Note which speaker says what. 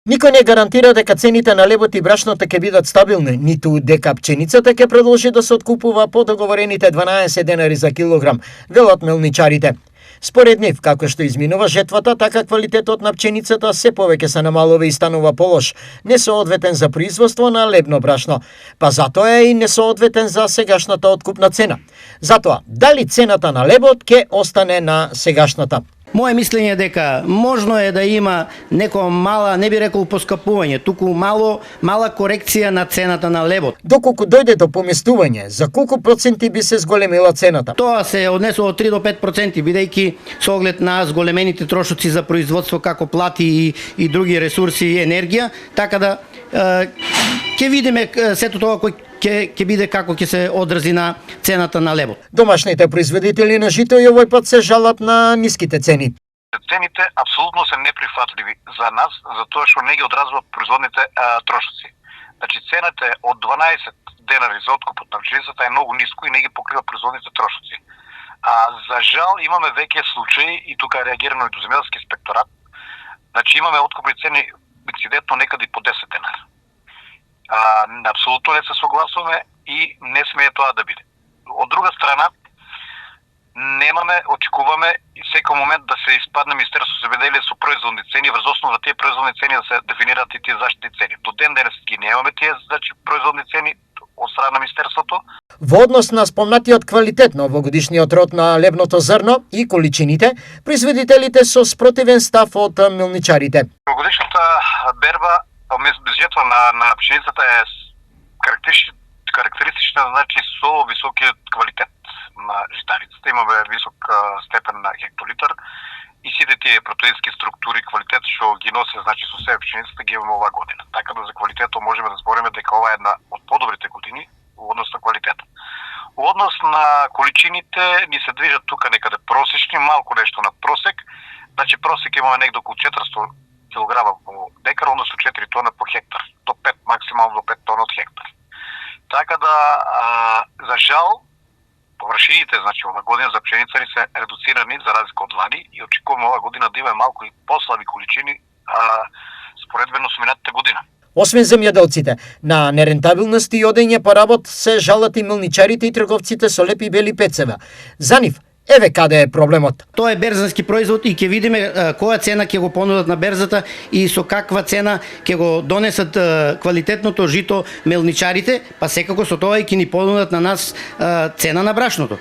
Speaker 1: Никој не гарантира дека цените на лебот и брашното ќе бидат стабилни, ниту дека пченицата ќе продолжи да се откупува по договорените 12 денари за килограм, велат мелничарите. Според нив, како што изминува жетвата, така квалитетот на пченицата се повеќе се намалува и станува полош, несоодветен за производство на лебно брашно, па затоа е и несоодветен за сегашната откупна цена. Затоа, дали цената на лебот ќе остане на сегашната?
Speaker 2: Моje мислење е дека можно е да има некоја мала, не би рекол поскапување, туку мала корекција на цената на лебот.
Speaker 1: Доколку дојде до поместување, за колку проценти би се зголемила цената?
Speaker 2: Тоа се однесува од 3 до 5%, бидејќи со оглед на зголемените трошоци за производство како плати и други ресурси и енергија, така да ќе видиме сето тоа кој ќе биде како ќе се одрази на цената на лебот.
Speaker 1: Домашните производители на жито и овој пат се жалат на ниските цени.
Speaker 3: Цените апсолутно се неприфатливи за нас, затоа што не ги одразваат производните трошоци. Значи цената од 12 денари за откупот на пченицата е многу ниско и не ги покрива производните трошоци. За жал имаме веќе случаи и тука е реагирано и до земјоделски инспекторат. Значи имаме откупни цени инцидентно некаде по 10 денари. Апсолутно не се согласуваме и не смее тоа да биде. Од друга страна, немаме, очекуваме и секој момент да се испадне Министерство за земјоделие со производни цени, врз основа на тие производни цени да се дефинираат и тие заштитни цени. До ден денес ги немаме тие производни цени од страна на Министерството.
Speaker 1: Во однос на спомнатиот квалитет на овогодишниот род на лебното зрно и количините, производителите со спротивен став од мелничарите.
Speaker 3: Овогодишната берба без жетва на пшеницата е карактеристична, значи со високиот квалитет на житарицата. Имаме висок степен на хектолитар и сите тие протеински структури и квалитет што ги носи, значи со себе пшеницата ги имаме оваа година. Така да за квалитетот можеме да збориме дека ова е една од подобрите години во однос на квалитетот. Во однос на количините ни се движат тука некаде просечни, малку нешто над просек. Значи просек имаме некаде околу 400 килограма по декар, односно 4 тона по хектар, до 5, максимално до 5 тона од хектар. Така да, за жал, површините, значи ова година за пшеница ни се редуцирани за разлика од лани и очекуваме ова година да има малку и послаби количини споредбено со минатата година.
Speaker 1: Освен земјоделците, на нерентабилност и одење по работ се жалат и мелничарите и трговците со лепи бели пецева. За нив, еве каде е проблемот.
Speaker 2: Тоа е берзански производ и ќе видиме која цена ќе го понудат на берзата и со каква цена ќе го донесат квалитетното жито мелничарите, па секако со тоа и ќе ни понудат на нас цена на брашното.